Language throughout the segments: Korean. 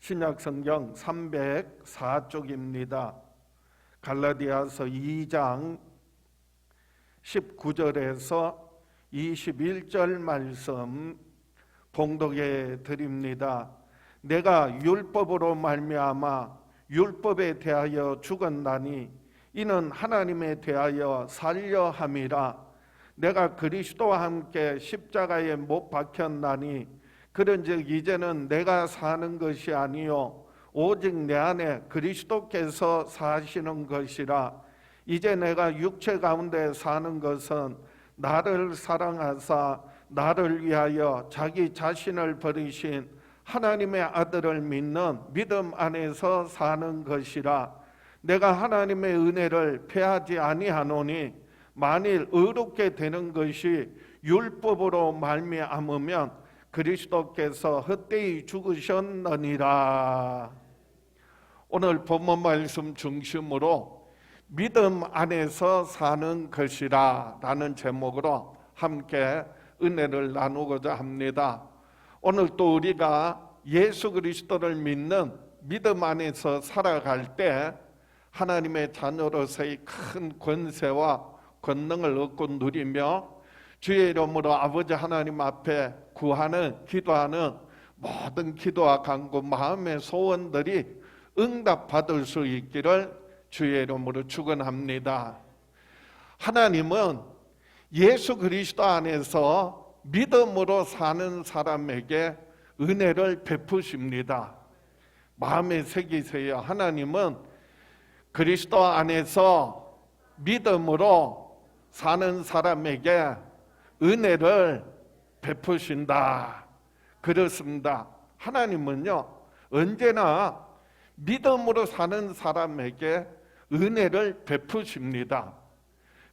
신약성경 304쪽입니다. 갈라디아서 2장 19절에서 21절 말씀 봉독해 드립니다. 내가 율법으로 말미암아 율법에 대하여 죽었나니 이는 하나님에 대하여 살려 함이라. 내가 그리스도와 함께 십자가에 못 박혔나니 그런즉 이제는 내가 사는 것이 아니요 오직 내 안에 그리스도께서 사시는 것이라. 이제 내가 육체 가운데 사는 것은 나를 사랑하사 나를 위하여 자기 자신을 버리신 하나님의 아들을 믿는 믿음 안에서 사는 것이라. 내가 하나님의 은혜를 패하지 아니하노니 만일 의롭게 되는 것이 율법으로 말미암으면 그리스도께서 헛되이 죽으셨느니라. 오늘 본문 말씀 중심으로 믿음 안에서 사는 것이라 라는 제목으로 함께 은혜를 나누고자 합니다. 오늘 또 우리가 예수 그리스도를 믿는 믿음 안에서 살아갈 때 하나님의 자녀로서의 큰 권세와 권능을 얻고 누리며 주의 이름으로 아버지 하나님 앞에 구하는 기도하는 모든 기도와 간구 마음의 소원들이 응답받을 수 있기를 주의 이름으로 축원합니다. 하나님은 예수 그리스도 안에서 믿음으로 사는 사람에게 은혜를 베푸십니다. 마음에 새기세요. 하나님은 그리스도 안에서 믿음으로 사는 사람에게 은혜를 베푸신다. 그렇습니다. 하나님은요 언제나 믿음으로 사는 사람에게 은혜를 베푸십니다.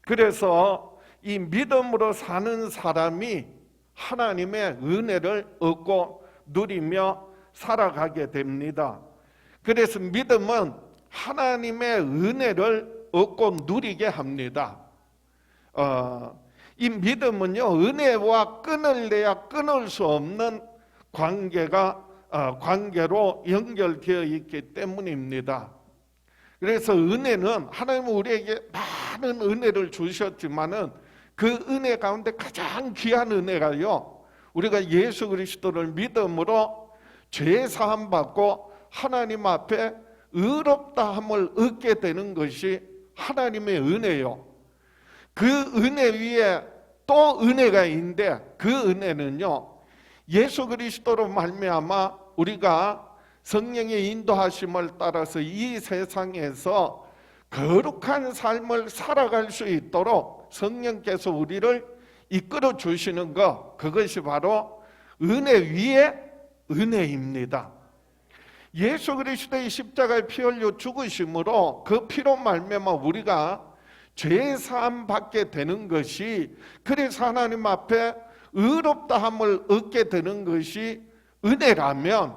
그래서 이 믿음으로 사는 사람이 하나님의 은혜를 얻고 누리며 살아가게 됩니다. 그래서 믿음은 하나님의 은혜를 얻고 누리게 합니다. 이 믿음은요 은혜와 끊을래야 끊을 수 없는 관계로 연결되어 있기 때문입니다. 그래서 은혜는 하나님은 우리에게 많은 은혜를 주셨지만은 그 은혜 가운데 가장 귀한 은혜가요 우리가 예수 그리스도를 믿음으로 죄 사함 받고 하나님 앞에 의롭다함을 얻게 되는 것이 하나님의 은혜요. 그 은혜 위에 또 은혜가 있는데 그 은혜는요 예수 그리스도로 말미암아 우리가 성령의 인도하심을 따라서 이 세상에서 거룩한 삶을 살아갈 수 있도록 성령께서 우리를 이끌어 주시는 것, 그것이 바로 은혜 위에 은혜입니다. 예수 그리스도의 십자가에 피 흘려 죽으심으로 그 피로 말미암아 우리가 죄 사함 받게 되는 것이, 그래서 하나님 앞에 의롭다함을 얻게 되는 것이 은혜라면,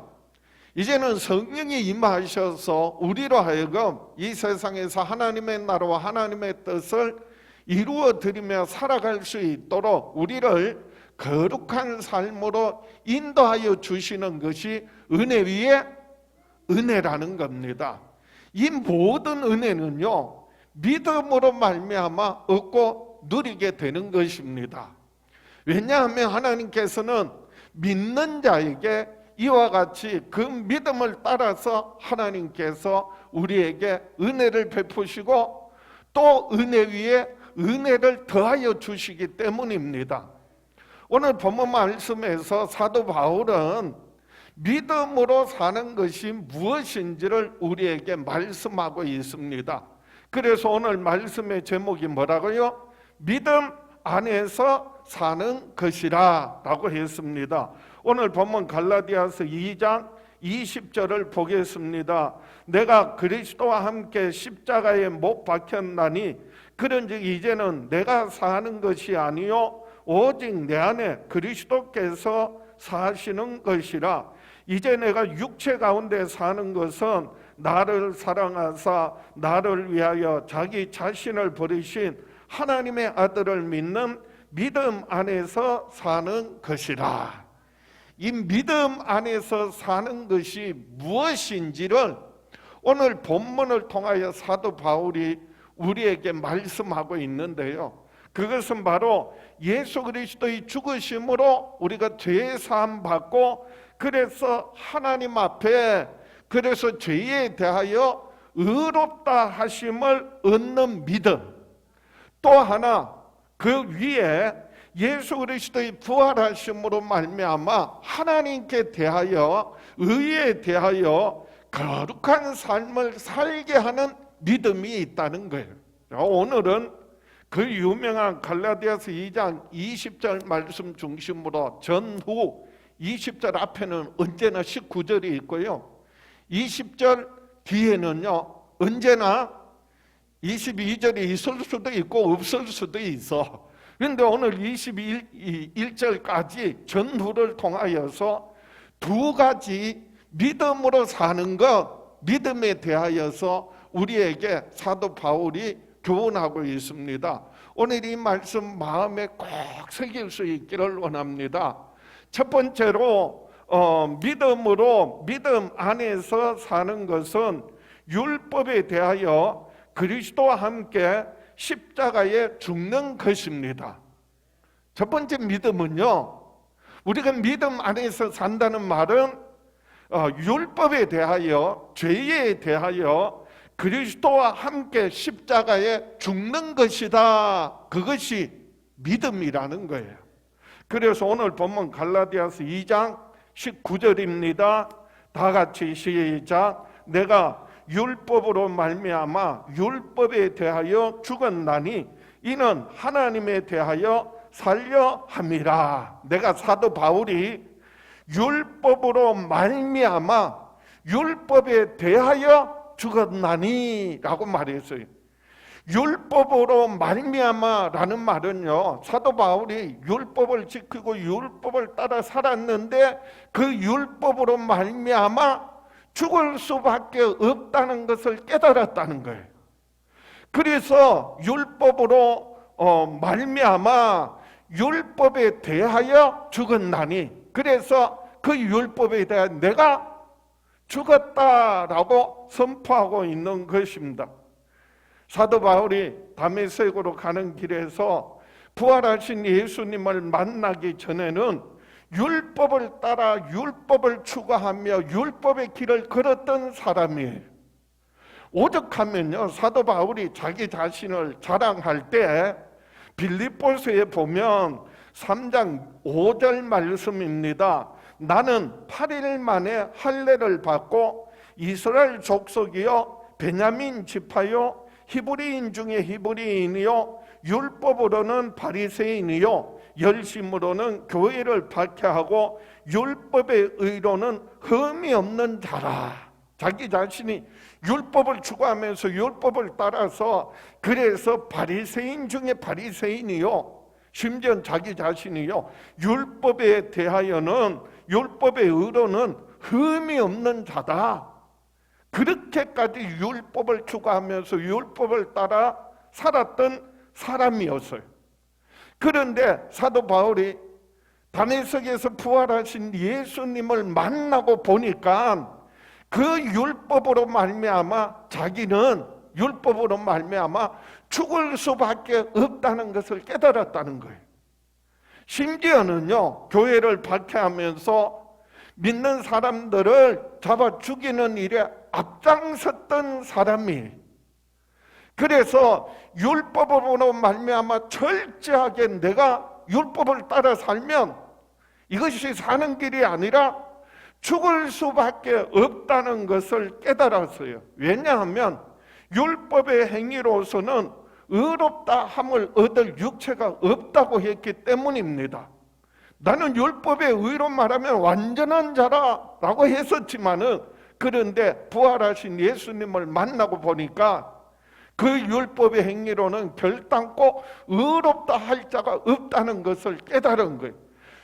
이제는 성령이 임하셔서 우리로 하여금 이 세상에서 하나님의 나라와 하나님의 뜻을 이루어 드리며 살아갈 수 있도록 우리를 거룩한 삶으로 인도하여 주시는 것이 은혜 위에 은혜라는 겁니다. 이 모든 은혜는요 믿음으로 말미암아 얻고 누리게 되는 것입니다. 왜냐하면 하나님께서는 믿는 자에게 이와 같이 그 믿음을 따라서 하나님께서 우리에게 은혜를 베푸시고 또 은혜 위에 은혜를 더하여 주시기 때문입니다. 오늘 본문 말씀에서 사도 바울은 믿음으로 사는 것이 무엇인지를 우리에게 말씀하고 있습니다. 그래서 오늘 말씀의 제목이 뭐라고요? 믿음 안에서 사는 것이라 라고 했습니다. 오늘 본문 갈라디아서 2장 20절을 보겠습니다. 내가 그리스도와 함께 십자가에 못 박혔나니 그런즉 이제는 내가 사는 것이 아니요 오직 내 안에 그리스도께서 사시는 것이라. 이제 내가 육체 가운데 사는 것은 나를 사랑하사 나를 위하여 자기 자신을 버리신 하나님의 아들을 믿는 믿음 안에서 사는 것이라. 이 믿음 안에서 사는 것이 무엇인지를 오늘 본문을 통하여 사도 바울이 우리에게 말씀하고 있는데요, 그것은 바로 예수 그리스도의 죽으심으로 우리가 죄 사함 받고, 그래서 하나님 앞에, 그래서 죄에 대하여 의롭다 하심을 얻는 믿음, 또 하나 그 위에 예수 그리스도의 부활하심으로 말미암아 하나님께 대하여, 의에 대하여 거룩한 삶을 살게 하는 믿음이 있다는 거예요. 오늘은 그 유명한 갈라디아서 2장 20절 말씀 중심으로 전후 20절 앞에는 언제나 19절이 있고요, 20절 뒤에는요 언제나 22절이 있을 수도 있고 없을 수도 있어. 그런데 오늘 21절까지 전후를 통하여서 두 가지 믿음으로 사는 것, 믿음에 대하여서 우리에게 사도 바울이 교훈하고 있습니다. 오늘 이 말씀 마음에 꼭 새길 수 있기를 원합니다. 첫 번째로 믿음으로, 믿음 안에서 사는 것은 율법에 대하여 그리스도와 함께 십자가에 죽는 것입니다. 첫 번째 믿음은요, 우리가 믿음 안에서 산다는 말은 율법에 대하여, 죄에 대하여 그리스도와 함께 십자가에 죽는 것이다. 그것이 믿음이라는 거예요. 그래서 오늘 본문 갈라디아서 2장 19절입니다. 다 같이 시작. 내가 율법으로 말미암아 율법에 대하여 죽었나니 이는 하나님에 대하여 살려 함이라. 내가 사도 바울이 율법으로 말미암아 율법에 대하여 죽었나니 라고 말했어요. 율법으로 말미암아라는 말은요, 사도 바울이 율법을 지키고 율법을 따라 살았는데 그 율법으로 말미암아 죽을 수밖에 없다는 것을 깨달았다는 거예요. 그래서 율법으로 말미암아 율법에 대하여 죽었나니, 그래서 그 율법에 대해 내가 죽었다라고 선포하고 있는 것입니다. 사도 바울이 다메섹으로 가는 길에서 부활하신 예수님을 만나기 전에는 율법을 따라 율법을 추구하며 율법의 길을 걸었던 사람이에요. 오죽하면요, 사도 바울이 자기 자신을 자랑할 때 빌립보서에 보면 3장 5절 말씀입니다. 나는 8일 만에 할례를 받고 이스라엘 족속이요 베냐민 지파요 히브리인 중에 히브리인이요 율법으로는 바리새인이요 열심으로는 교회를 박해하고 율법의 의로는 흠이 없는 자라. 자기 자신이 율법을 추구하면서 율법을 따라서, 그래서 바리새인 중에 바리새인이요, 심지어 자기 자신이요 율법에 대하여는, 율법의 의로는 흠이 없는 자다. 그렇게까지 율법을 추구하면서 율법을 따라 살았던 사람이었어요. 그런데 사도 바울이 다메섹에서 부활하신 예수님을 만나고 보니까 그 율법으로 말미암아 자기는 율법으로 말미암아 죽을 수밖에 없다는 것을 깨달았다는 거예요. 심지어는요, 교회를 박해하면서 믿는 사람들을 잡아 죽이는 일에 앞장섰던 사람이에요. 그래서 율법으로 말미암아 철저하게 내가 율법을 따라 살면 이것이 사는 길이 아니라 죽을 수밖에 없다는 것을 깨달았어요. 왜냐하면 율법의 행위로서는 의롭다 함을 얻을 육체가 없다고 했기 때문입니다. 나는 율법의 의로 말하면 완전한 자라라고 했었지만은, 그런데 부활하신 예수님을 만나고 보니까 그 율법의 행위로는 결단코 의롭다 할 자가 없다는 것을 깨달은 거예요.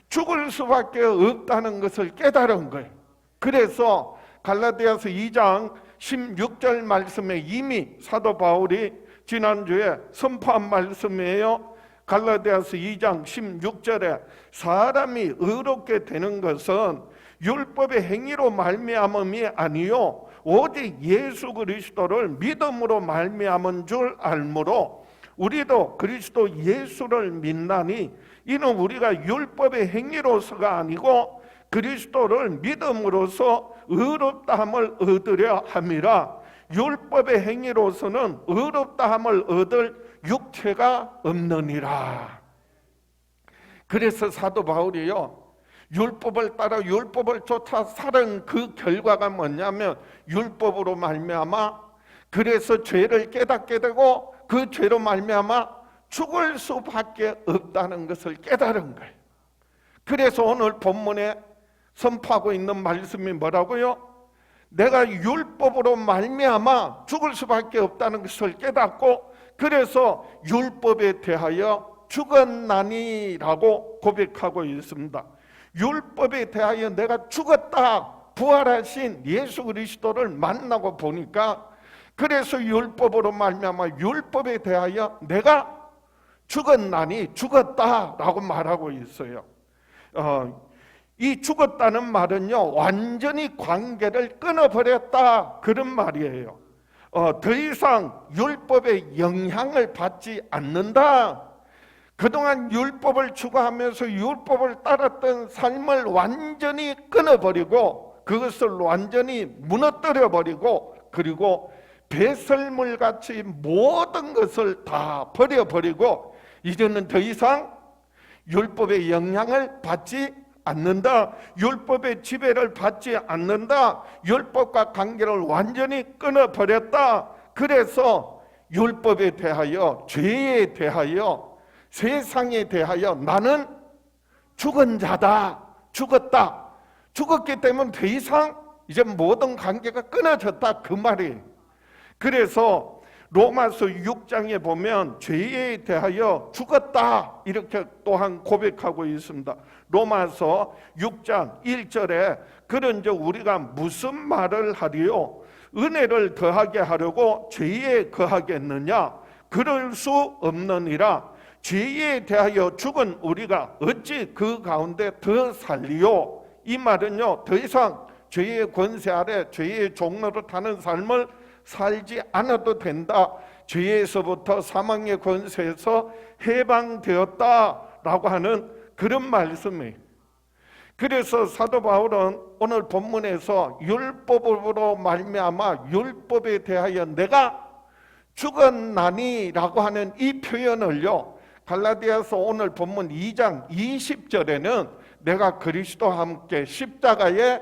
죽을 수밖에 없다는 것을 깨달은 거예요. 그래서 갈라디아서 2장 16절 말씀에 이미 사도 바울이 지난주에 선포한 말씀이에요. 갈라디아서 2장 16절에 사람이 의롭게 되는 것은 율법의 행위로 말미암음이 아니요 오직 예수 그리스도를 믿음으로 말미암은 줄 알므로 우리도 그리스도 예수를 믿나니 이는 우리가 율법의 행위로서가 아니고 그리스도를 믿음으로써 의롭다함을 얻으려 함이라. 율법의 행위로서는 의롭다함을 얻을 육체가 없느니라. 그래서 사도 바울이요, 율법을 따라 율법을 쫓아 살은 그 결과가 뭐냐면 율법으로 말미암아 그래서 죄를 깨닫게 되고 그 죄로 말미암아 죽을 수밖에 없다는 것을 깨달은 거예요. 그래서 오늘 본문에 선포하고 있는 말씀이 뭐라고요? 내가 율법으로 말미암아 죽을 수밖에 없다는 것을 깨닫고 그래서 율법에 대하여 죽었나니라고 고백하고 있습니다. 율법에 대하여 내가 죽었다. 부활하신 예수 그리스도를 만나고 보니까 그래서 율법으로 말미암아 율법에 대하여 내가 죽었나니 죽었다라고 말하고 있어요. 이 죽었다는 말은요 완전히 관계를 끊어버렸다 그런 말이에요. 더 이상 율법의 영향을 받지 않는다. 그동안 율법을 추구하면서 율법을 따랐던 삶을 완전히 끊어버리고 그것을 완전히 무너뜨려버리고 그리고 배설물같이 모든 것을 다 버려버리고 이제는 더 이상 율법의 영향을 받지 않는다. 율법의 지배를 받지 않는다. 율법과 관계를 완전히 끊어버렸다. 그래서 율법에 대하여 죄에 대하여 세상에 대하여 나는 죽은 자다. 죽었다. 죽었기 때문에 더 이상 이제 모든 관계가 끊어졌다 그 말이에요. 그래서 로마서 6장에 보면 죄에 대하여 죽었다 이렇게 또한 고백하고 있습니다. 로마서 6장 1절에 그런즉 우리가 무슨 말을 하리요? 은혜를 더하게 하려고 죄에 거하겠느냐? 그럴 수 없느니라. 죄에 대하여 죽은 우리가 어찌 그 가운데 더 살리요? 이 말은요 더 이상 죄의 권세 아래 죄의 종로로 타는 삶을 살지 않아도 된다. 죄에서부터 사망의 권세에서 해방되었다라고 하는 그런 말씀이에요. 그래서 사도 바울은 오늘 본문에서 율법으로 말미암아 율법에 대하여 내가 죽었나니라고 하는 이 표현을요 갈라디아서 오늘 본문 2장 20절에는 내가 그리스도와 함께 십자가에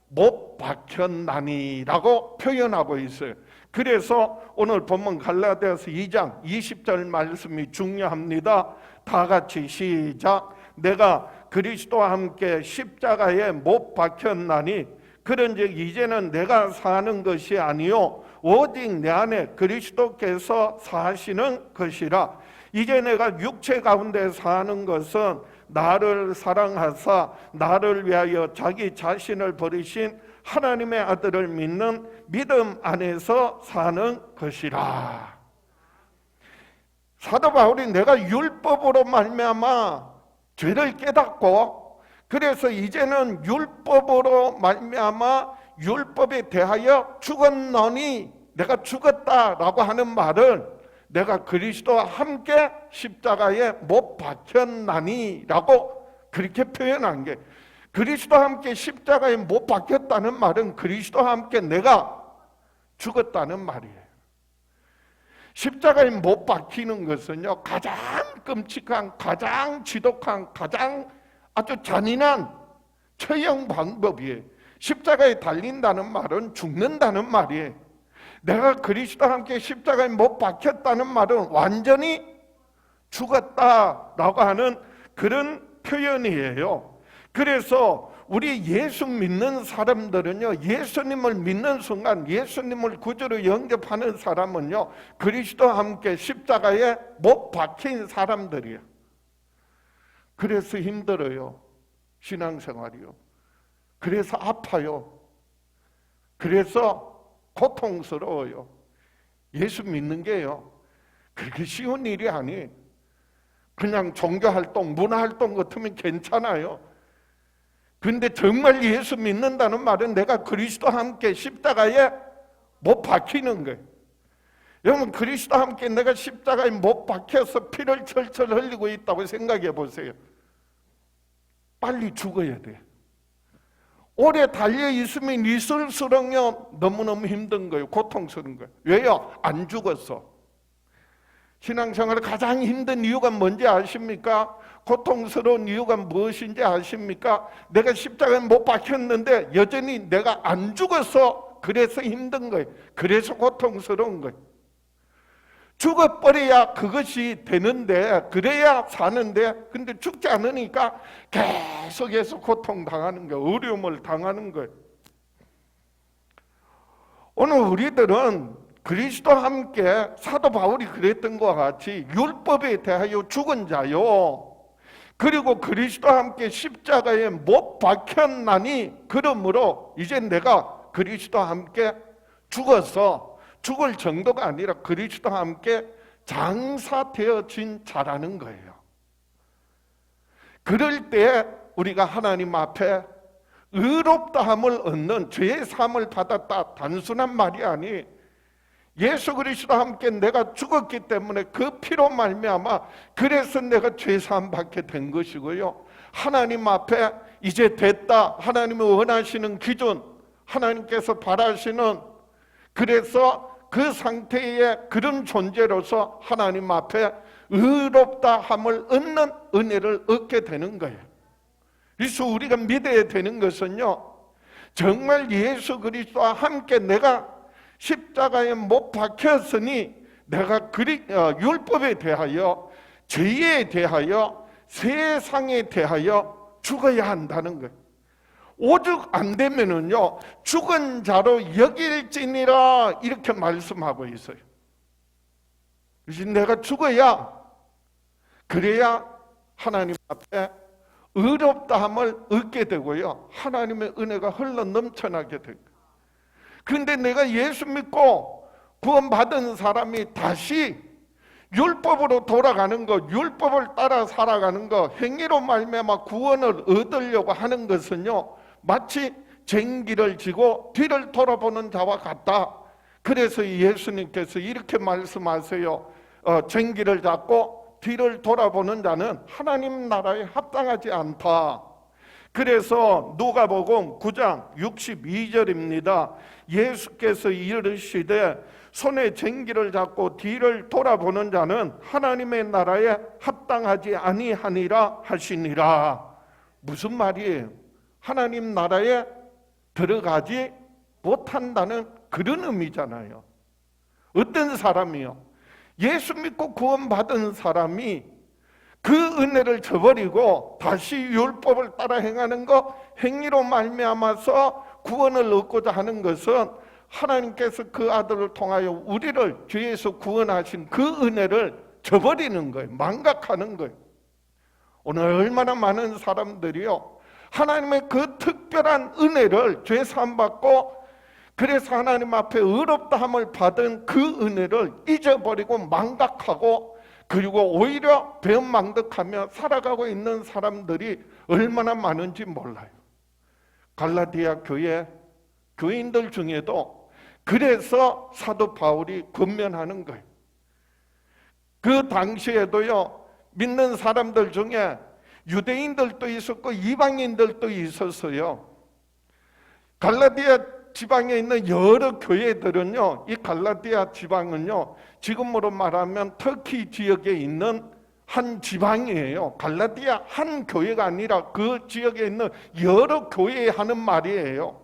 못 박혔나니라고 표현하고 있어요. 그래서 오늘 본문 갈라디아서 2장 20절 말씀이 중요합니다. 다 같이 시작. 내가 그리스도와 함께 십자가에 못 박혔나니 그런즉 이제는 내가 사는 것이 아니요 오직 내 안에 그리스도께서 사시는 것이라. 이제 내가 육체 가운데 사는 것은 나를 사랑하사 나를 위하여 자기 자신을 버리신 하나님의 아들을 믿는 믿음 안에서 사는 것이라. 사도 바울이 내가 율법으로 말미암아 죄를 깨닫고 그래서 이제는 율법으로 말미암아 율법에 대하여 죽었노니 내가 죽었다라고 하는 말을 내가 그리스도와 함께 십자가에 못 박혔나니라고 그렇게 표현한 게 그리스도와 함께 십자가에 못 박혔다는 말은 그리스도와 함께 내가 죽었다는 말이에요. 십자가에 못 박히는 것은요 가장 끔찍한 가장 지독한 가장 아주 잔인한 처형 방법이에요. 십자가에 달린다는 말은 죽는다는 말이에요. 내가 그리스도와 함께 십자가에 못 박혔다는 말은 완전히 죽었다라고 하는 그런 표현이에요. 그래서 우리 예수 믿는 사람들은요 예수님을 믿는 순간 예수님을 구주로 영접하는 사람은요 그리스도와 함께 십자가에 못 박힌 사람들이에요. 그래서 힘들어요. 신앙생활이요. 그래서 아파요. 그래서 고통스러워요. 예수 믿는 게요 그렇게 쉬운 일이 아니에요. 그냥 종교활동, 문화활동 같으면 괜찮아요. 근데 정말 예수 믿는다는 말은 내가 그리스도와 함께 십자가에 못 박히는 거예요. 여러분, 그리스도와 함께 내가 십자가에 못 박혀서 피를 철철 흘리고 있다고 생각해 보세요. 빨리 죽어야 돼. 오래 달려 있으면 있을수록요 너무너무 힘든 거예요. 고통스러운 거예요. 왜요? 안 죽었어. 신앙생활의 가장 힘든 이유가 뭔지 아십니까? 고통스러운 이유가 무엇인지 아십니까? 내가 십자가에 못 박혔는데 여전히 내가 안 죽어서 그래서 힘든 거예요. 그래서 고통스러운 거예요. 죽어버려야 그것이 되는데, 그래야 사는데, 근데 죽지 않으니까 계속해서 고통당하는 거예요. 어려움을 당하는 거예요. 오늘 우리들은 그리스도와 함께 사도 바울이 그랬던 것과 같이 율법에 대하여 죽은 자요, 그리고 그리스도와 함께 십자가에 못 박혔나니, 그러므로 이제 내가 그리스도와 함께 죽어서 죽을 정도가 아니라 그리스도와 함께 장사되어진 자라는 거예요. 그럴 때 우리가 하나님 앞에 의롭다함을 얻는, 죄의 사함을 받았다, 단순한 말이 아니, 예수 그리스도와 함께 내가 죽었기 때문에 그 피로 말미암아 그래서 내가 죄 사함 받게 된 것이고요, 하나님 앞에 이제 됐다, 하나님이 원하시는 기준, 하나님께서 바라시는, 그래서 그 상태의 그런 존재로서 하나님 앞에 의롭다함을 얻는 은혜를 얻게 되는 거예요. 그래서 우리가 믿어야 되는 것은요, 정말 예수 그리스도와 함께 내가 십자가에 못 박혔으니 내가 율법에 대하여, 죄에 대하여, 세상에 대하여 죽어야 한다는 거예요. 오죽 안 되면은요, 죽은 자로 여길지니라 이렇게 말씀하고 있어요. 그래서 내가 죽어야, 그래야 하나님 앞에 의롭다함을 얻게 되고요, 하나님의 은혜가 흘러 넘쳐나게 되고. 그런데 내가 예수 믿고 구원받은 사람이 다시 율법으로 돌아가는 것, 율법을 따라 살아가는 것, 행위로 말미암아 구원을 얻으려고 하는 것은요, 마치 쟁기를 지고 뒤를 돌아보는 자와 같다. 그래서 예수님께서 이렇게 말씀하세요. 쟁기를 잡고 뒤를 돌아보는 자는 하나님 나라에 합당하지 않다. 그래서 누가복음 9장 62절입니다. 예수께서 이르시되 손에 쟁기를 잡고 뒤를 돌아보는 자는 하나님의 나라에 합당하지 아니하니라 하시니라. 무슨 말이에요? 하나님 나라에 들어가지 못한다는 그런 의미잖아요. 어떤 사람이요? 예수 믿고 구원받은 사람이 그 은혜를 저버리고 다시 율법을 따라 행하는 것, 행위로 말미암아서 구원을 얻고자 하는 것은 하나님께서 그 아들을 통하여 우리를 죄에서 구원하신 그 은혜를 저버리는 거예요. 망각하는 거예요. 오늘 얼마나 많은 사람들이요, 하나님의 그 특별한 은혜를, 죄 사함 받고 그래서 하나님 앞에 의롭다함을 받은 그 은혜를 잊어버리고 망각하고, 그리고 오히려 배은망덕하며 살아가고 있는 사람들이 얼마나 많은지 몰라요. 갈라디아 교회 교인들 중에도 그래서 사도 바울이 권면하는 거예요. 그 당시에도요, 믿는 사람들 중에 유대인들도 있었고 이방인들도 있었어요. 갈라디아 지방에 있는 여러 교회들은요, 이 갈라디아 지방은요, 지금으로 말하면 터키 지역에 있는 한 지방이에요. 갈라디아 한 교회가 아니라 그 지역에 있는 여러 교회에 하는 말이에요.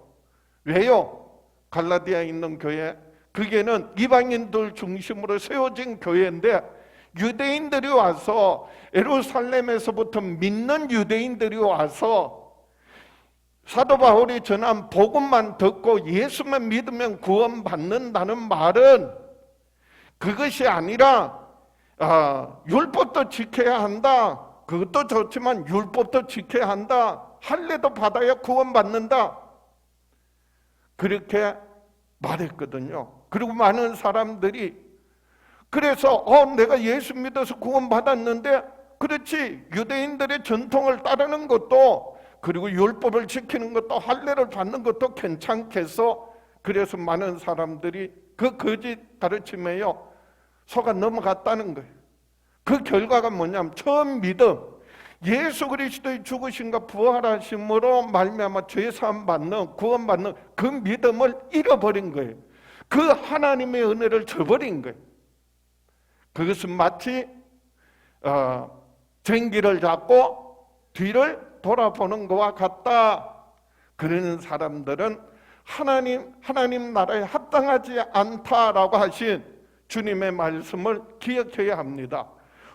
왜요? 갈라디아에 있는 교회, 그게는 이방인들 중심으로 세워진 교회인데, 유대인들이 와서, 예루살렘에서부터 믿는 유대인들이 와서 사도 바울이 전한 복음만 듣고 예수만 믿으면 구원받는다는 말은 그것이 아니라 율법도 지켜야 한다, 그것도 좋지만 율법도 지켜야 한다, 할례도 받아야 구원받는다, 그렇게 말했거든요. 그리고 많은 사람들이 그래서 내가 예수 믿어서 구원받았는데 그렇지, 유대인들의 전통을 따르는 것도, 그리고 율법을 지키는 것도, 할례를 받는 것도 괜찮겠어. 그래서 많은 사람들이 그 거짓 가르침에요 속아 넘어갔다는 거예요. 그 결과가 뭐냐면 처음 믿음, 예수 그리스도의 죽으심과 부활하심으로 말미암아 죄사함 받는, 구원받는 그 믿음을 잃어버린 거예요. 그 하나님의 은혜를 저버린 거예요. 그것은 마치 전기를 잡고 뒤를 돌아보는 것과 같다. 그러는 사람들은 하나님 나라에 합당하지 않다라고 하신 주님의 말씀을 기억해야 합니다.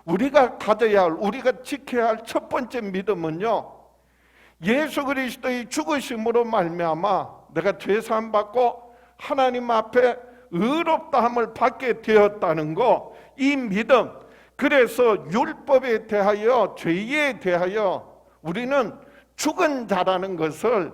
우리가 가져야 할, 우리가 지켜야 할 첫 번째 믿음은요, 예수 그리스도의 죽으심으로 말미암아 내가 죄사함 받고 하나님 앞에 의롭다함을 받게 되었다는 거, 이 믿음. 그래서 율법에 대하여, 죄에 대하여 우리는 죽은 자라는 것을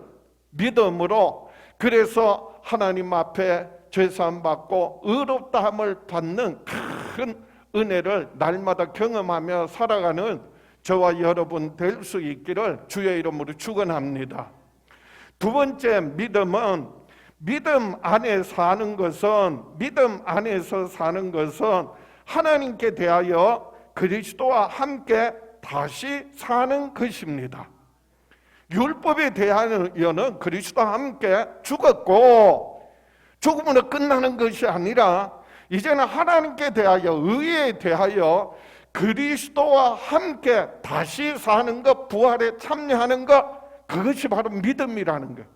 믿음으로, 그래서 하나님 앞에 죄사함 받고 의롭다함을 받는 큰 은혜를 날마다 경험하며 살아가는 저와 여러분 될 수 있기를 주의 이름으로 축원합니다. 두 번째 믿음은, 믿음 안에 사는 것은, 믿음 안에서 사는 것은 하나님께 대하여 그리스도와 함께 다시 사는 것입니다. 율법에 대하여는 그리스도와 함께 죽었고, 죽음으로 끝나는 것이 아니라 이제는 하나님께 대하여, 의에 대하여 그리스도와 함께 다시 사는 것, 부활에 참여하는 것, 그것이 바로 믿음이라는 거예요.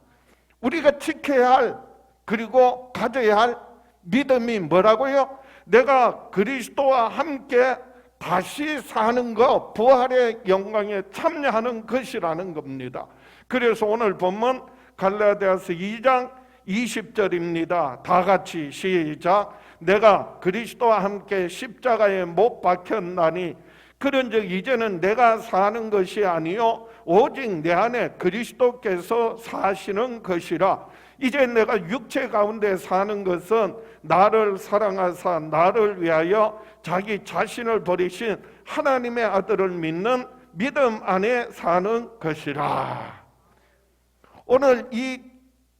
우리가 지켜야 할, 그리고 가져야 할 믿음이 뭐라고요? 내가 그리스도와 함께 다시 사는 것, 부활의 영광에 참여하는 것이라는 겁니다. 그래서 오늘 본문 갈라디아서 2장 20절입니다. 다 같이 시작. 내가 그리스도와 함께 십자가에 못 박혔나니 그런즉 이제는 내가 사는 것이 아니요 오직 내 안에 그리스도께서 사시는 것이라. 이제 내가 육체 가운데 사는 것은 나를 사랑하사 나를 위하여 자기 자신을 버리신 하나님의 아들을 믿는 믿음 안에 사는 것이라. 오늘 이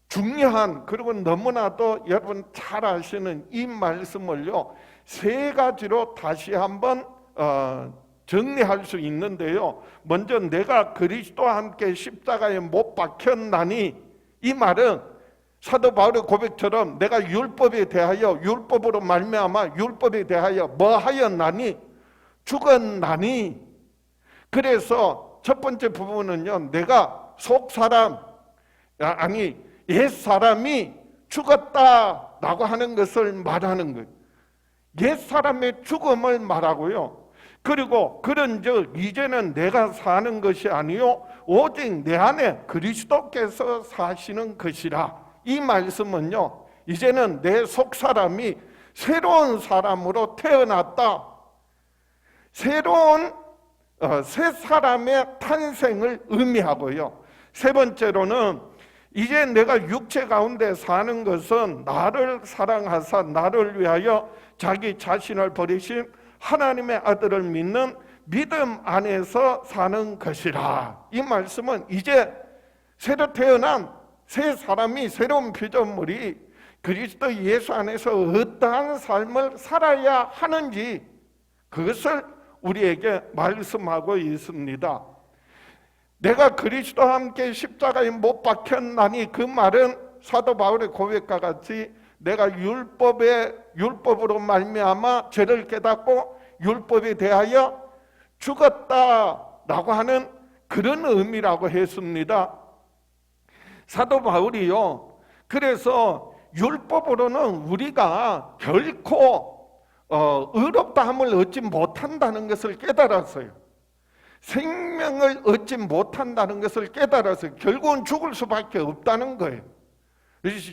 중요한, 그리고 너무나도 여러분 잘 아시는 이 말씀을요, 세 가지로 다시 한번 정리할 수 있는데요. 먼저 내가 그리스도와 함께 십자가에 못 박혔나니, 이 말은 사도 바울의 고백처럼 내가 율법에 대하여, 율법으로 말미암아 율법에 대하여 뭐 하였나니? 죽었나니. 그래서 첫 번째 부분은요, 내가 속사람, 아니 옛사람이 죽었다라고 하는 것을 말하는 거예요. 옛사람의 죽음을 말하고요. 그리고 그런즉 이제는 내가 사는 것이 아니요 오직 내 안에 그리스도께서 사시는 것이라. 이 말씀은요, 이제는 내 속사람이 새로운 사람으로 태어났다, 새로운 새 사람의 탄생을 의미하고요. 세 번째로는 이제 내가 육체 가운데 사는 것은 나를 사랑하사 나를 위하여 자기 자신을 버리신 하나님의 아들을 믿는 믿음 안에서 사는 것이라. 이 말씀은 이제 새로 태어난 새 사람이, 새로운 피조물이 그리스도 예수 안에서 어떠한 삶을 살아야 하는지, 그것을 우리에게 말씀하고 있습니다. 내가 그리스도와 함께 십자가에 못 박혔나니, 그 말은 사도 바울의 고백과 같이 내가 율법으로 말미암아 죄를 깨닫고 율법에 대하여 죽었다라고 하는 그런 의미라고 했습니다. 사도 바울이요, 그래서 율법으로는 우리가 결코 의롭다함을 얻지 못한다는 것을 깨달았어요. 생명을 얻지 못한다는 것을 깨달아서 결국은 죽을 수밖에 없다는 거예요.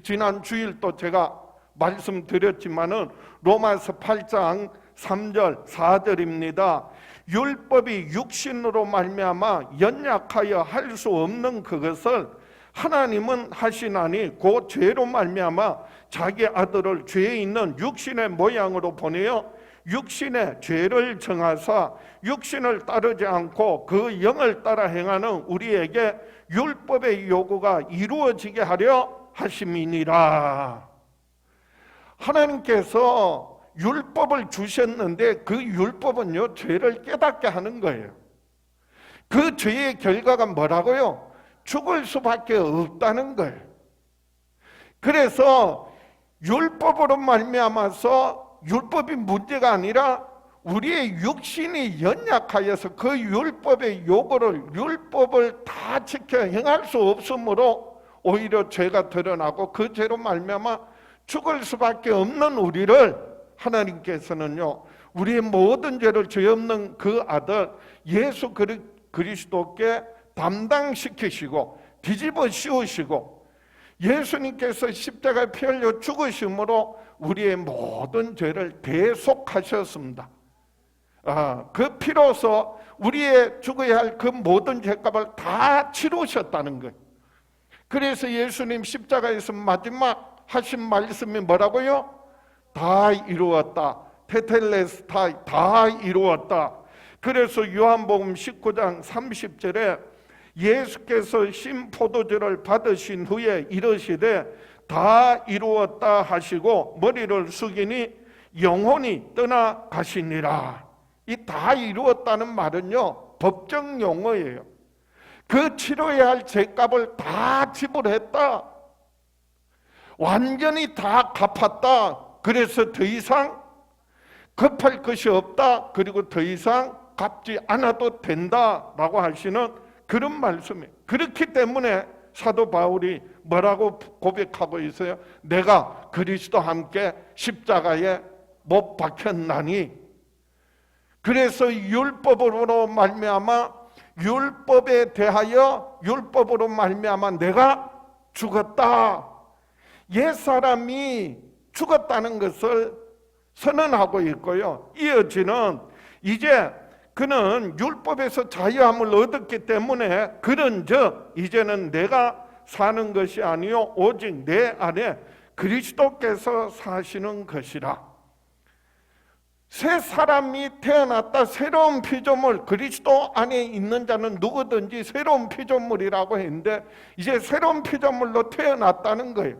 지난 주일 또 제가 말씀드렸지만은 로마서 8장 3절 4절입니다. 율법이 육신으로 말미암아 연약하여 할 수 없는 그것을 하나님은 하시나니 그 죄로 말미암아 자기 아들을 죄에 있는 육신의 모양으로 보내어 육신의 죄를 정하사 육신을 따르지 않고 그 영을 따라 행하는 우리에게 율법의 요구가 이루어지게 하려 하심이니라. 하나님께서 율법을 주셨는데 그 율법은요, 죄를 깨닫게 하는 거예요. 그 죄의 결과가 뭐라고요? 죽을 수밖에 없다는 거예요. 그래서 율법으로 말미암아서 율법이 문제가 아니라 우리의 육신이 연약하여서 그 율법의 요구를, 율법을 다 지켜 행할 수 없으므로 오히려 죄가 드러나고 그 죄로 말미암아 죽을 수밖에 없는 우리를 하나님께서는요, 우리의 모든 죄를 죄 없는 그 아들 예수 그리스도께 담당시키시고 뒤집어 씌우시고 예수님께서 십자가에 피 흘려 죽으심으로 우리의 모든 죄를 대속하셨습니다. 그 피로서 우리의 죽어야 할 그 모든 죄값을 다 치르셨다는 거예요. 그래서 예수님 십자가에서 마지막 하신 말씀이 뭐라고요? 다 이루었다. 테텔레스타이, 다 이루었다. 그래서 요한복음 19장 30절에 예수께서 신포도주를 받으신 후에 이르시되 다 이루었다 하시고 머리를 숙이니 영혼이 떠나가시니라. 이 다 이루었다는 말은요, 법정 용어예요. 그 치러야 할 죄값을 다 지불했다. 완전히 다 갚았다. 그래서 더 이상 갚을 것이 없다. 그리고 더 이상 갚지 않아도 된다라고 하시는 그런 말씀이에요. 그렇기 때문에 사도 바울이 뭐라고 고백하고 있어요? 내가 그리스도와 함께 십자가에 못 박혔나니. 그래서 율법으로 말미암아 율법에 대하여 율법으로 말미암아 내가 죽었다. 옛사람이 죽었다는 것을 선언하고 있고요. 이어지는 이제 그는 율법에서 자유함을 얻었기 때문에 그런즉 이제는 내가 사는 것이 아니요 오직 내 안에 그리스도께서 사시는 것이라. 새 사람이 태어났다. 새로운 피조물, 그리스도 안에 있는 자는 누구든지 새로운 피조물이라고 했는데 이제 새로운 피조물로 태어났다는 거예요.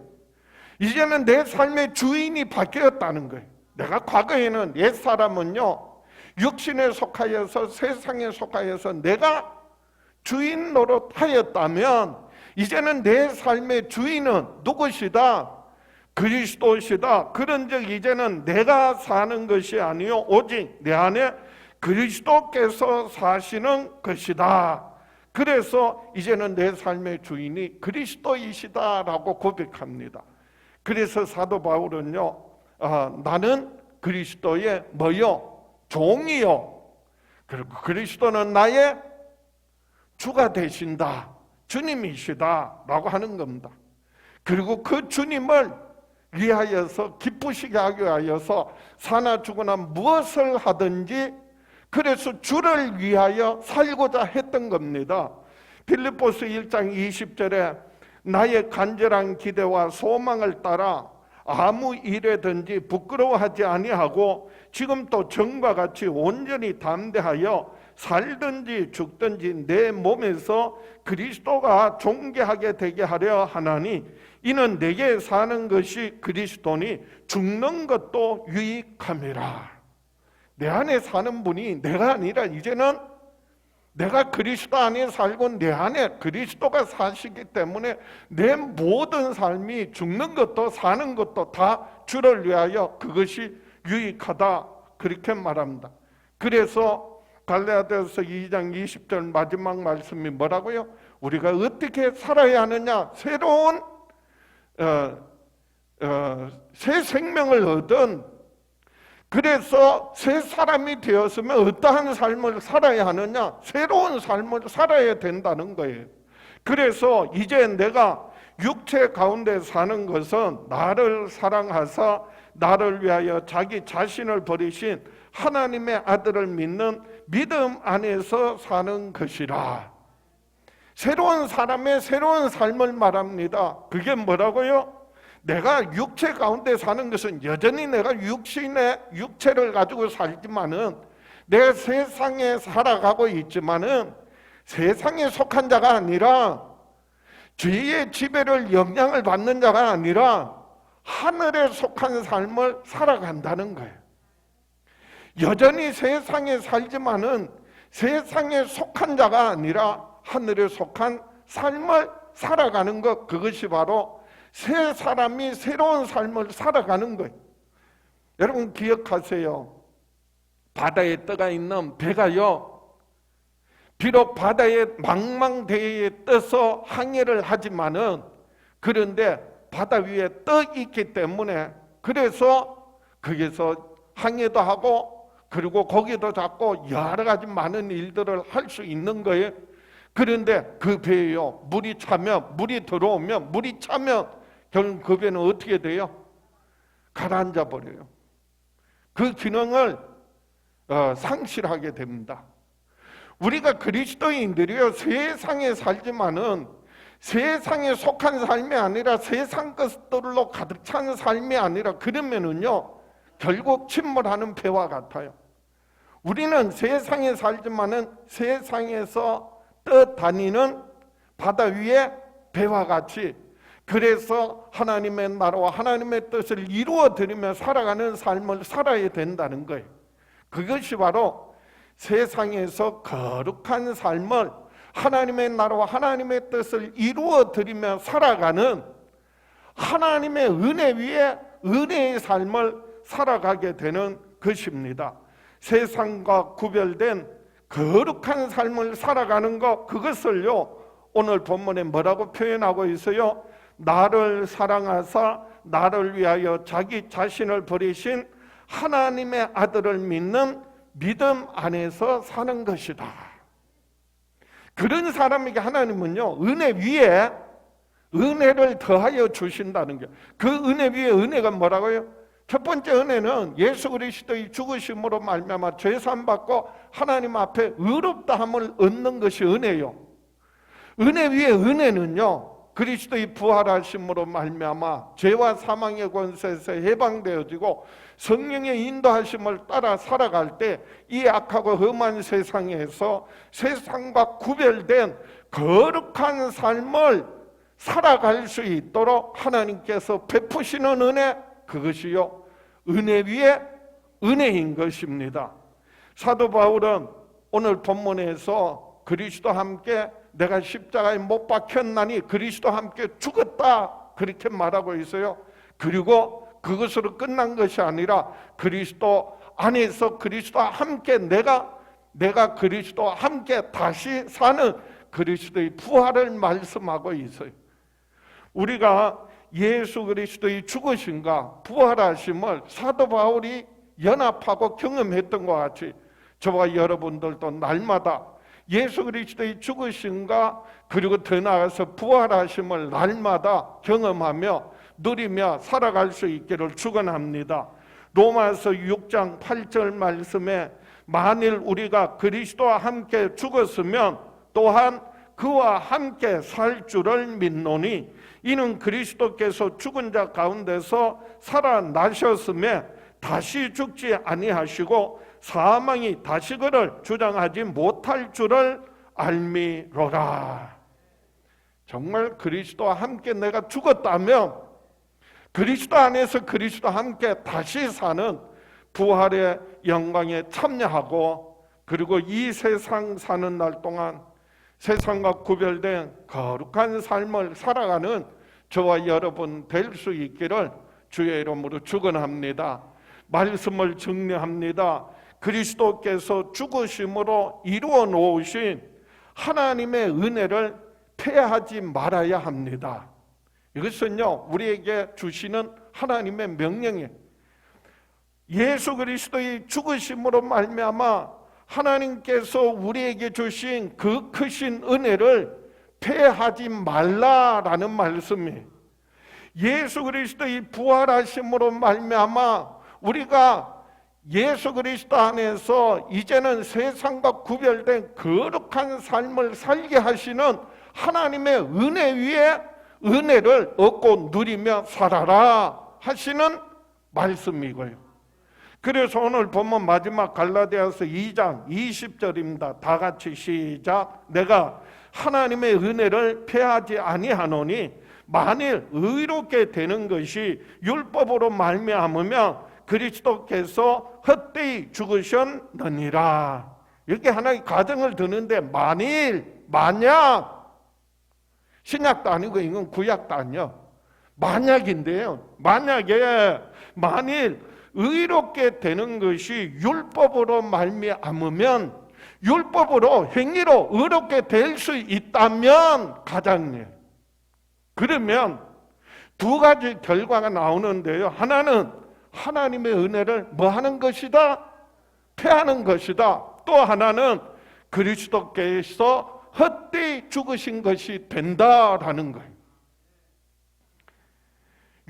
이제는 내 삶의 주인이 바뀌었다는 거예요. 내가 과거에는 옛사람은요, 육신에 속하여서 세상에 속하여서 내가 주인 노릇하였다면 이제는 내 삶의 주인은 누구시다? 그리스도시다. 그런즉 이제는 내가 사는 것이 아니요 오직 내 안에 그리스도께서 사시는 것이다. 그래서 이제는 내 삶의 주인이 그리스도이시다라고 고백합니다. 그래서 사도 바울은요, 나는 그리스도의 뭐요? 종이요. 그리고 그리스도는 나의 주가 되신다. 주님이시다라고 하는 겁니다. 그리고 그 주님을 위하여서 기쁘시게 하기 위하여서 사나 죽으나 무엇을 하든지 그래서 주를 위하여 살고자 했던 겁니다. 빌립보서 1장 20절에 나의 간절한 기대와 소망을 따라 아무 일에든지 부끄러워하지 아니하고 지금 또 전과 같이 온전히 담대하여 살든지 죽든지 내 몸에서 그리스도가 존귀하게 되게 하려 하나니 이는 내게 사는 것이 그리스도니 죽는 것도 유익함이라. 내 안에 사는 분이 내가 아니라 이제는 내가 그리스도 안에 살고 내 안에 그리스도가 사시기 때문에 내 모든 삶이 죽는 것도 사는 것도 다 주를 위하여 그것이 유익하다. 그렇게 말합니다. 그래서 갈라디아서 2장 20절 마지막 말씀이 뭐라고요? 우리가 어떻게 살아야 하느냐? 새로운 새 생명을 얻은, 그래서 새 사람이 되었으면 어떠한 삶을 살아야 하느냐? 새로운 삶을 살아야 된다는 거예요. 그래서 이제 내가 육체 가운데 사는 것은 나를 사랑하사 나를 위하여 자기 자신을 버리신 하나님의 아들을 믿는 믿음 안에서 사는 것이라. 새로운 사람의 새로운 삶을 말합니다. 그게 뭐라고요? 내가 육체 가운데 사는 것은 여전히 내가 육체를 가지고 살지만은 내가 세상에 살아가고 있지만은 세상에 속한 자가 아니라 죄의 지배를 영향을 받는 자가 아니라 하늘에 속한 삶을 살아간다는 거예요. 여전히 세상에 살지만은 세상에 속한 자가 아니라 하늘에 속한 삶을 살아가는 것, 그것이 바로 새 사람이 새로운 삶을 살아가는 거예요. 여러분 기억하세요. 바다에 떠가 있는 배가요, 비록 바다의 망망대해에 떠서 항해를 하지만은, 그런데 바다 위에 떠 있기 때문에 그래서 거기서 항해도 하고 그리고 고기도 잡고 여러 가지 많은 일들을 할 수 있는 거예요. 그런데 그 배에요, 물이 차면, 물이 들어오면, 물이 차면 결국 그 배는 어떻게 돼요? 가라앉아 버려요. 그 기능을 상실하게 됩니다. 우리가 그리스도인들이요, 세상에 살지만은 세상에 속한 삶이 아니라 세상 것들로 가득 찬 삶이 아니라, 그러면은요 결국 침몰하는 배와 같아요. 우리는 세상에 살지만은 세상에서 떠다니는 바다 위에 배와 같이, 그래서 하나님의 나라와 하나님의 뜻을 이루어드리며 살아가는 삶을 살아야 된다는 거예요. 그것이 바로 세상에서 거룩한 삶을, 하나님의 나라와 하나님의 뜻을 이루어드리며 살아가는 하나님의 은혜 위에 은혜의 삶을 살아가게 되는 것입니다. 세상과 구별된 거룩한 삶을 살아가는 것, 그것을요 오늘 본문에 뭐라고 표현하고 있어요? 나를 사랑하사 나를 위하여 자기 자신을 버리신 하나님의 아들을 믿는 믿음 안에서 사는 것이다. 그런 사람에게 하나님은요 은혜 위에 은혜를 더하여 주신다는 게, 그 은혜 위에 은혜가 뭐라고요? 첫 번째 은혜는 예수 그리스도의 죽으심으로 말미암아 죄사함 받고 하나님 앞에 의롭다함을 얻는 것이 은혜요. 은혜 위에 은혜는요 그리스도의 부활하심으로 말미암아 죄와 사망의 권세에서 해방되어지고 성령의 인도하심을 따라 살아갈 때 이 악하고 험한 세상에서 세상과 구별된 거룩한 삶을 살아갈 수 있도록 하나님께서 베푸시는 은혜, 그것이요 은혜 위에 은혜인 것입니다. 사도 바울은 오늘 본문에서 그리스도와 함께 내가 십자가에 못 박혔나니 그리스도와 함께 죽었다, 그렇게 말하고 있어요. 그리고 그것으로 끝난 것이 아니라 그리스도 안에서 그리스도와 함께 내가 그리스도와 함께 다시 사는 그리스도의 부활을 말씀하고 있어요. 우리가 예수 그리스도의 죽으심과 부활하심을 사도 바울이 연합하고 경험했던 것 같이 저와 여러분들도 날마다 예수 그리스도의 죽으심과 그리고 더 나아가서 부활하심을 날마다 경험하며 누리며 살아갈 수 있기를 축원합니다. 로마서 6장 8절 말씀에 만일 우리가 그리스도와 함께 죽었으면 또한 그와 함께 살 줄을 믿노니 이는 그리스도께서 죽은 자 가운데서 살아나셨음에 다시 죽지 아니하시고 사망이 다시 그를 주장하지 못할 줄을 알미로라. 정말 그리스도와 함께 내가 죽었다면 그리스도 안에서 그리스도와 함께 다시 사는 부활의 영광에 참여하고, 그리고 이 세상 사는 날 동안 세상과 구별된 거룩한 삶을 살아가는 저와 여러분 될 수 있기를 주의 이름으로 축원합니다. 말씀을 정리합니다. 그리스도께서 죽으심으로 이루어 놓으신 하나님의 은혜를 폐하지 말아야 합니다. 이것은요 우리에게 주시는 하나님의 명령이에요. 예수 그리스도의 죽으심으로 말미암아 하나님께서 우리에게 주신 그 크신 은혜를 폐하지 말라라는 말씀이에요. 예수 그리스도의 부활하심으로 말미암아 우리가 예수 그리스도 안에서 이제는 세상과 구별된 거룩한 삶을 살게 하시는 하나님의 은혜 위에 은혜를 얻고 누리며 살아라 하시는 말씀이고요. 그래서 오늘 보면 마지막 갈라디아서 2장 20절입니다. 다 같이 시작. 내가 하나님의 은혜를 패하지 아니하노니 만일 의롭게 되는 것이 율법으로 말미암으면 그리스도께서 헛되이 죽으셨느니라. 이렇게 하나의 가정을 드는데 만약 신약도 아니고 이건 구약도 아니요. 만약인데요. 만일 의롭게 되는 것이 율법으로 말미암으면 율법으로 행위로 의롭게 될 수 있다면 가장님. 그러면 두 가지 결과가 나오는데요. 하나는 하나님의 은혜를 뭐 하는 것이다? 패하는 것이다. 또 하나는 그리스도께서 헛되이 죽으신 것이 된다라는 거예요.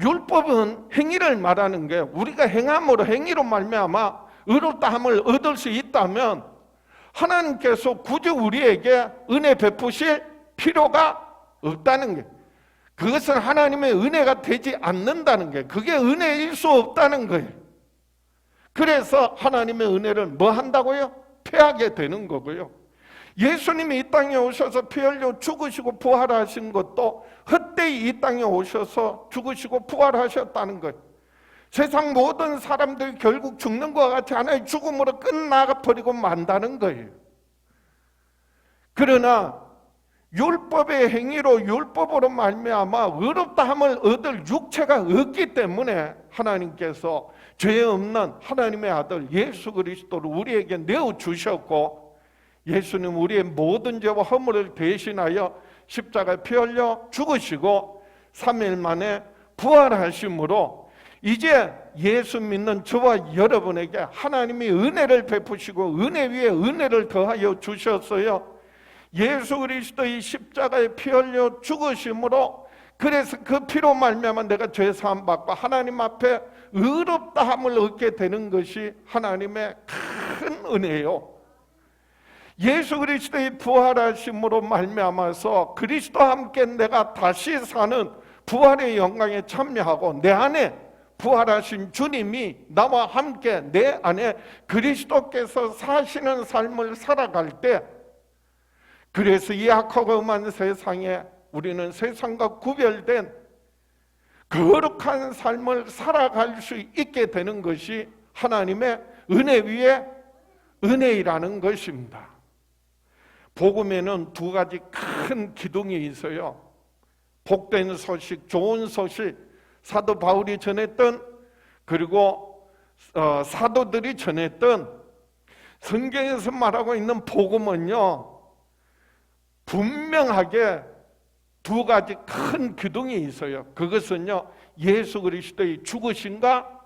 율법은 행위를 말하는 게 우리가 행함으로 행위로 말미암아 의롭다함을 얻을 수 있다면 하나님께서 굳이 우리에게 은혜 베푸실 필요가 없다는 게, 그것은 하나님의 은혜가 되지 않는다는 게, 그게 은혜일 수 없다는 거예요. 그래서 하나님의 은혜를 뭐 한다고요? 패하게 되는 거고요. 예수님이 이 땅에 오셔서 피 흘려 죽으시고 부활하신 것도 헛되이 이 땅에 오셔서 죽으시고 부활하셨다는 거예요. 세상 모든 사람들이 결국 죽는 것과 같이 하나의 죽음으로 끝나버리고 만다는 거예요. 그러나 율법의 행위로 율법으로 말미암아 의롭다함을 얻을 육체가 없기 때문에 하나님께서 죄 없는 하나님의 아들 예수 그리스도를 우리에게 내어주셨고, 예수님 우리의 모든 죄와 허물을 대신하여 십자가에 피 흘려 죽으시고 3일 만에 부활하심으로 이제 예수 믿는 저와 여러분에게 하나님이 은혜를 베푸시고 은혜 위에 은혜를 더하여 주셨어요. 예수 그리스도의 십자가에 피 흘려 죽으심으로, 그래서 그 피로 말미암아 내가 죄 사함 받고 하나님 앞에 의롭다함을 얻게 되는 것이 하나님의 큰 은혜예요. 예수 그리스도의 부활하심으로 말미암아서 그리스도와 함께 내가 다시 사는 부활의 영광에 참여하고 내 안에 부활하신 주님이 나와 함께 내 안에 그리스도께서 사시는 삶을 살아갈 때, 그래서 이 악하고 음한 세상에 우리는 세상과 구별된 거룩한 삶을 살아갈 수 있게 되는 것이 하나님의 은혜 위에 은혜이라는 것입니다. 복음에는 두 가지 큰 기둥이 있어요. 복된 소식, 좋은 소식, 사도 바울이 전했던, 그리고 사도들이 전했던 성경에서 말하고 있는 복음은요, 분명하게 두 가지 큰 기둥이 있어요. 그것은요, 예수 그리스도의 죽으심과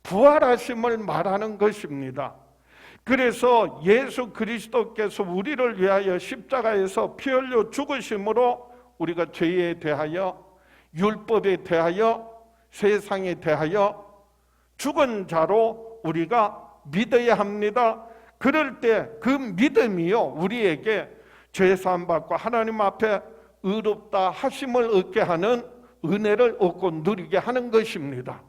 부활하심을 말하는 것입니다. 그래서 예수 그리스도께서 우리를 위하여 십자가에서 피 흘려 죽으심으로 우리가 죄에 대하여, 율법에 대하여, 세상에 대하여 죽은 자로 우리가 믿어야 합니다. 그럴 때 그 믿음이요, 우리에게 죄사함 받고 하나님 앞에 의롭다 하심을 얻게 하는 은혜를 얻고 누리게 하는 것입니다.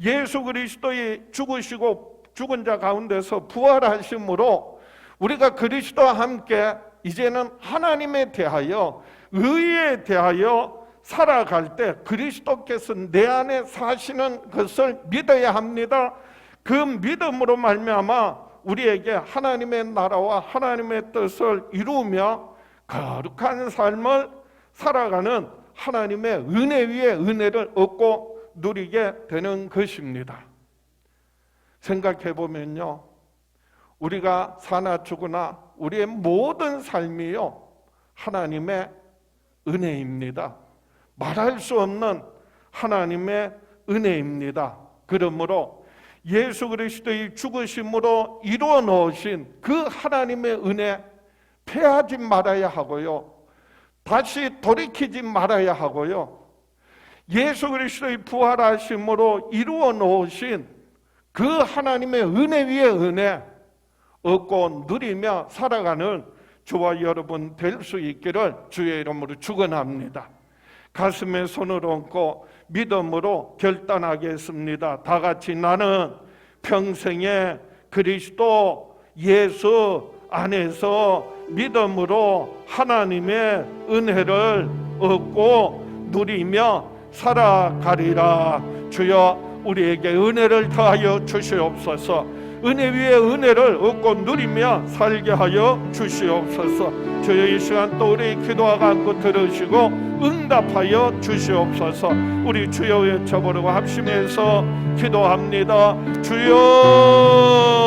예수 그리스도의 죽으시고 죽은 자 가운데서 부활하심으로 우리가 그리스도와 함께 이제는 하나님에 대하여, 의에 대하여 살아갈 때 그리스도께서 내 안에 사시는 것을 믿어야 합니다. 그 믿음으로 말미암아 우리에게 하나님의 나라와 하나님의 뜻을 이루며 거룩한 삶을 살아가는 하나님의 은혜 위에 은혜를 얻고 누리게 되는 것입니다. 생각해 보면요, 우리가 사나 죽으나 우리의 모든 삶이요, 하나님의 은혜입니다. 말할 수 없는 하나님의 은혜입니다. 그러므로 예수 그리스도의 죽으심으로 이루어 놓으신 그 하나님의 은혜 패하지 말아야 하고요, 다시 돌이키지 말아야 하고요, 예수 그리스도의 부활하심으로 이루어 놓으신 그 하나님의 은혜 위에 은혜 얻고 누리며 살아가는 저와 여러분 될 수 있기를 주의 이름으로 축원합니다. 가슴에 손을 얹고 믿음으로 결단하겠습니다. 다 같이 나는 평생에 그리스도 예수 안에서 믿음으로 하나님의 은혜를 얻고 누리며 살아가리라. 주여 우리에게 은혜를 더하여 주시옵소서. 은혜 위에 은혜를 얻고 누리며 살게 하여 주시옵소서. 주여 이 시간 또 우리 기도하고 안고 들으시고 응답하여 주시옵소서. 우리 주여 외쳐보려고 합심해서 기도합니다. 주여